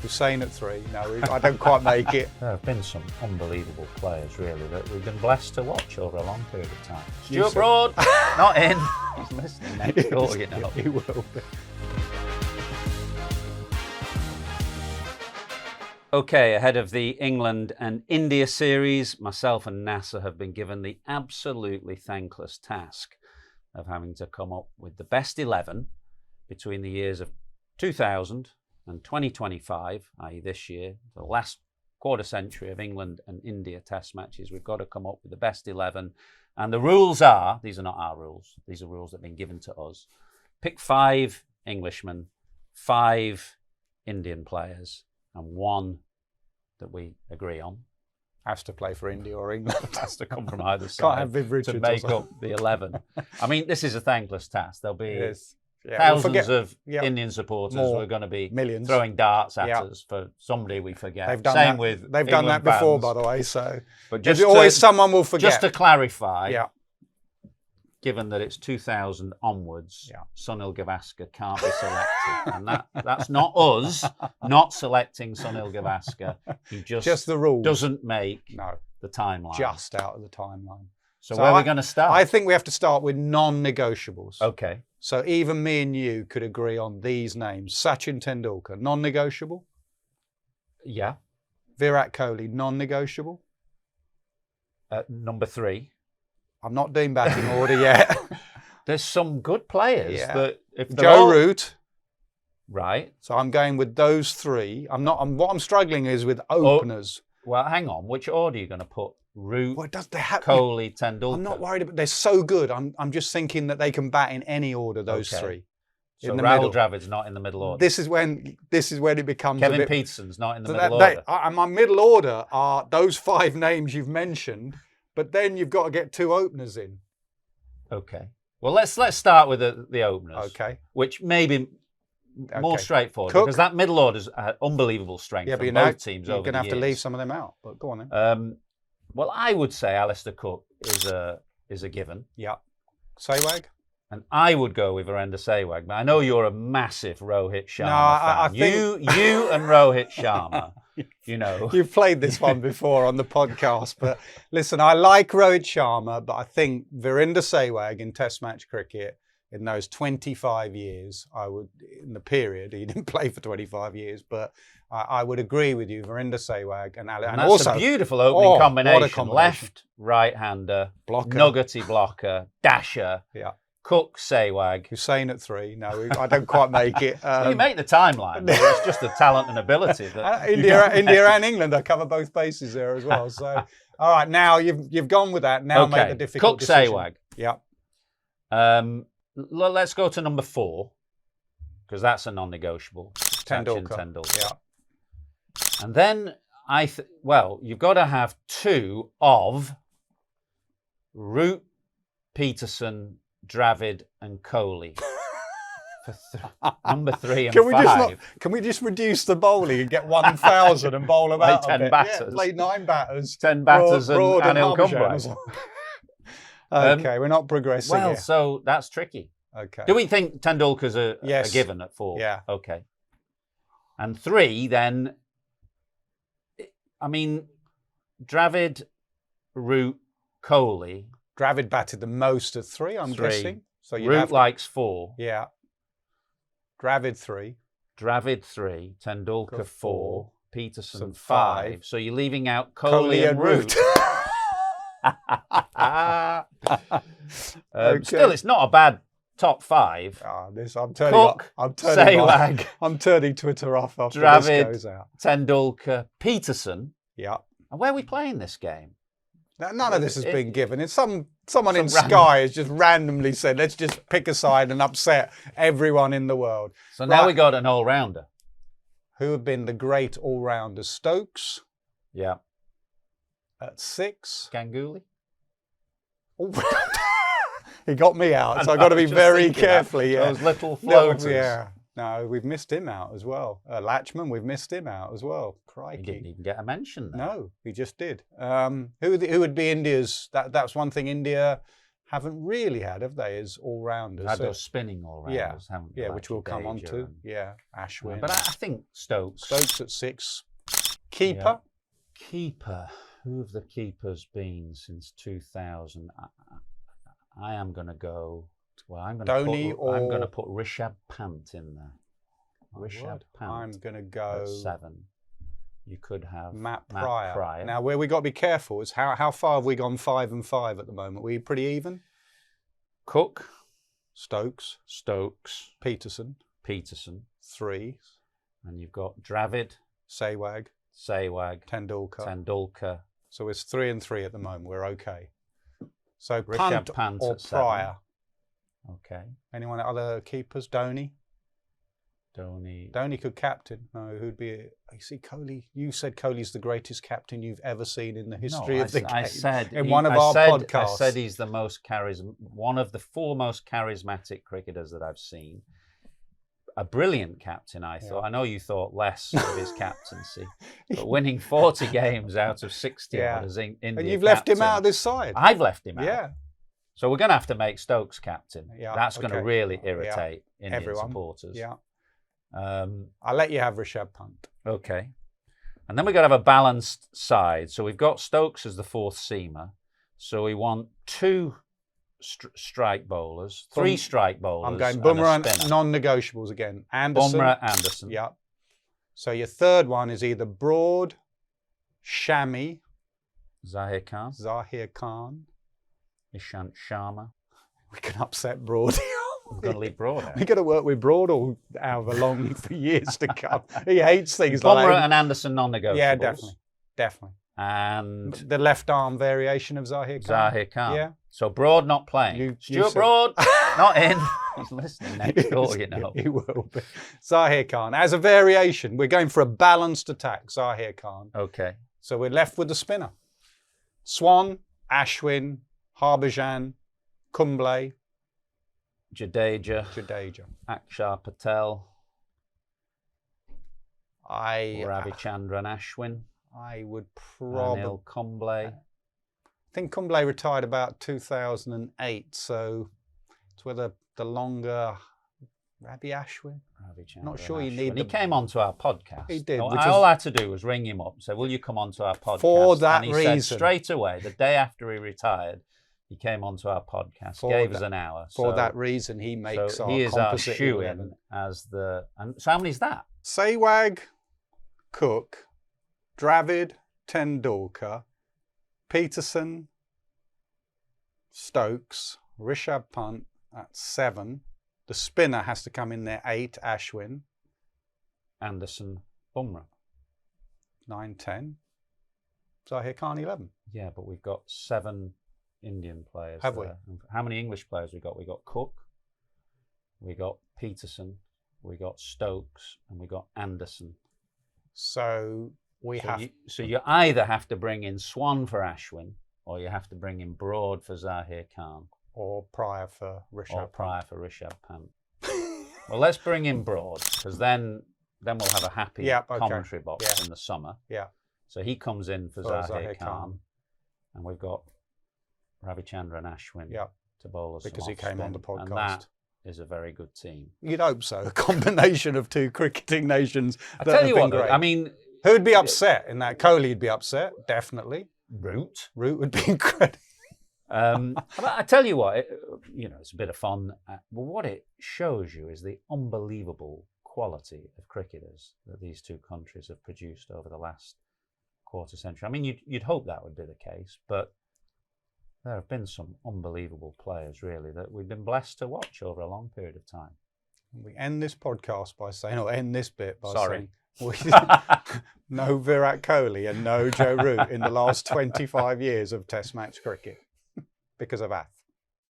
Hussain at 3. No, I don't quite make it. There have been some unbelievable players, really, that we've been blessed to watch over a long period of time. Stuart Broad, not in. He's listening next door, you know. He will be. Okay, ahead of the England and India series, myself and Nasser have been given the absolutely thankless task of having to come up with the best 11 between the years of 2000 and 2025, i.e. this year, the last quarter century of England and India test matches. We've got to come up with the best 11. And the rules are, these are not our rules, these are rules that have been given to us. Pick 5 Englishmen, 5 Indian players, and 1 that we agree on. Has to play for India or England. Has to come from either side. Can't have Viv Richards to make up the 11. I mean, this is a thankless task. There'll be thousands of Indian supporters who are going to be millions throwing darts at us for somebody we forget. They've done Same that. with They've England done that before, fans. by the way. So, but just always someone will forget. Just to clarify, given that it's 2000 onwards, Sunil Gavaskar can't be selected, and that's not us not selecting Sunil Gavaskar. He just the rules doesn't make the timeline. Just out of the timeline. So where are we going to start? I think we have to start with non-negotiables. Okay. So even me and you could agree on these names. Sachin Tendulkar, non-negotiable. Yeah. Virat Kohli, non-negotiable. Number 3. I'm not doing batting order yet. There's some good players that if Joe Root. Right. So I'm going with those 3. What I'm struggling is with openers. Well, hang on. Which order are you going to put? Root, Kohli, Tendulkar. I'm not worried about. They're so good. I'm just thinking that they can bat in any order. Those 3. So Rahul Dravid's not in the middle order. This is when it becomes. Kevin Peterson's not in the middle order. My middle order are those 5 names you've mentioned, but then you've got to get 2 openers in. Okay. Well, let's start with the openers. Okay. Which may be more straightforward because that middle order's unbelievable strength from both teams. You're going to have to leave some of them out. But go on then. Well, I would say Alistair Cook is a given. Yeah. Sehwag? And I would go with Virender Sehwag. But I know you're a massive Rohit Sharma fan. I think... You and Rohit Sharma, you know. You've played this one before on the podcast. But listen, I like Rohit Sharma, but I think Virender Sehwag in Test match cricket in those 25 years, in the period, he didn't play for 25 years, but I would agree with you, Virender Sehwag and that's also a beautiful opening combination. Left, right-hander, nuggety blocker, dasher, Cook, Sehwag. Hussain at 3. No, I don't quite make it. You make the timeline. It's just the talent and ability. India and England, I cover both bases there as well. So, all right, now you've gone with that. Now make the difficult decision. Cook, Sehwag. Yeah. Let's go to number 4 because that's a non-negotiable. Tendulkar. Yeah. And then you've got to have 2 of Root, Peterson, Dravid, and Kohli. Number 3 and 5. Can we just reduce the bowling and get 1,000 and bowl them out? 10 batters. Play 9 batters. 10 batters and Anil Kumble. Okay, we're not progressing here. So that's tricky. Okay. Do we think Tendulkar's a given at 4? Yeah. Okay. And 3, then, I mean, Dravid, Root, Kohli. Dravid batted the most of 3, I'm guessing. So Root likes 4. Yeah. Dravid 3. Dravid 3. Tendulkar 4. Peterson 5. So you're leaving out Kohli and Root. Still, it's not a bad top 5. I'm turning Twitter off after Dravid, this goes out. Tendulkar, Peterson. Yeah. And where are we playing this game? None of this has been given. It's someone in Sky has just randomly said, let's just pick a side and upset everyone in the world. So now we got an all-rounder. Who have been the great all-rounders? Stokes. Yeah. At 6. Ganguly. He got me out, so I've got to be very carefully. Those little floaters. Yeah. No, we've missed him out as well. Latchman, we've missed him out as well. Crikey. He didn't even get a mention there. No, he just did. Who would be India's? That's one thing. India, haven't really had, have they, as all-rounders? Had So- those spinning all-rounders, haven't they? yeah, like which we'll come on Jadeja to. and- Yeah, Ashwin. But I think Stokes. Stokes at 6. Keeper. Keeper. Who have the keepers been since 2000? I am going to go. Well, I'm going to put Rishabh Pant in there. Rishabh Pant. I'm going to go at 7. You could have Matt Pryor. Pryor. Now, where we got to be careful is how far have we gone 5 and 5 at the moment? We pretty even? Cook, Stokes, Peterson, 3. and you've got Dravid, Sehwag, Tendulkar. So it's 3 and 3 at the moment. We're okay. So Rishabh Pant Pant or at 7. Pryor. Okay. Anyone other keepers? Dhoni Dhoni. could captain. No, who'd be? You see, Kohli. You said Kohli's the greatest captain you've ever seen in the history of the game. I said in one of our podcasts. I said he's the most one of the 4 most charismatic cricketers that I've seen. A brilliant captain, I thought. I know you thought less of his captaincy, but winning 40 games out of 60 as India and you've left him out of this side. I've left him out. Yeah. So we're going to have to make Stokes captain. Yeah. That's going to really irritate Indian everyone. supporters. Yeah. I'll let you have Rishabh Pant. Okay. And then we've got to have a balanced side. So we've got Stokes as the 4th seamer. So we want 2 strike bowlers, 3 strike bowlers. I'm going Bumrah and non-negotiables again. Anderson. Bumrah, Anderson. Yeah. So your third one is either Broad, Shami, Zahir Khan, Ishant Sharma. We can upset Broad. We're going to leave Broad out. We're going to work with Broad all however long for years to come. He hates things Bumrah like that. and Anderson non-negotiables. Yeah, definitely. And the left arm variation of Zahir Khan. Yeah. So Broad not playing. Stuart Broad not in. He's listening next door, you know. He will be. Zahir Khan. As a variation, we're going for a balanced attack, Zahir Khan. Okay. So we're left with the spinner. Swan, Ashwin, Harbhajan, Kumble, Jadeja, Akshar Patel, Ravichandran Ashwin. I would probably... Anil Kumble. I think Kumble retired about 2008, so it's whether the longer... Ravi Ashwin? Not sure you need... He came onto our podcast. He did. All I had to do was ring him up and say, will you come onto our podcast? For that and he reason. said straight away, the day after he retired, he came onto our podcast, gave us an hour. For that reason, he makes our composite 11. He is our shoe-in as the... And so how many is that? Sehwag, Cook, Dravid, Tendulkar, Peterson, Stokes, Rishabh Pant at 7. The spinner has to come in there 8, Ashwin. Anderson, Bumrah. 9, 10. Zahir Khan 11. Yeah, but we've got 7 Indian players. Have we? How many English players we got? We got Cook, we got Peterson, we got Stokes, and we got Anderson. So you either have to bring in Swan for Ashwin, or you have to bring in Broad for Zahir Khan. Or Pryor for Rishabh Pant. Well, let's bring in Broad, because then we'll have a happy commentary box in the summer. Yeah. So he comes in for Zahir Khan, and we've got Ravichandran Ashwin to bowl us because he came on the podcast. And that is a very good team. You'd hope so. A combination of 2 cricketing nations. I tell you what, great. I mean, who'd be upset in that? Kohli'd be upset, definitely. Root would be incredible. I tell you what, it's a bit of fun. Well, what it shows you is the unbelievable quality of cricketers that these 2 countries have produced over the last quarter century. I mean, you'd hope that would be the case, but there have been some unbelievable players, really, that we've been blessed to watch over a long period of time. We end this podcast by saying, or end this bit by saying, no Virat Kohli and no Joe Root in the last 25 years of Test match cricket because of Atherton.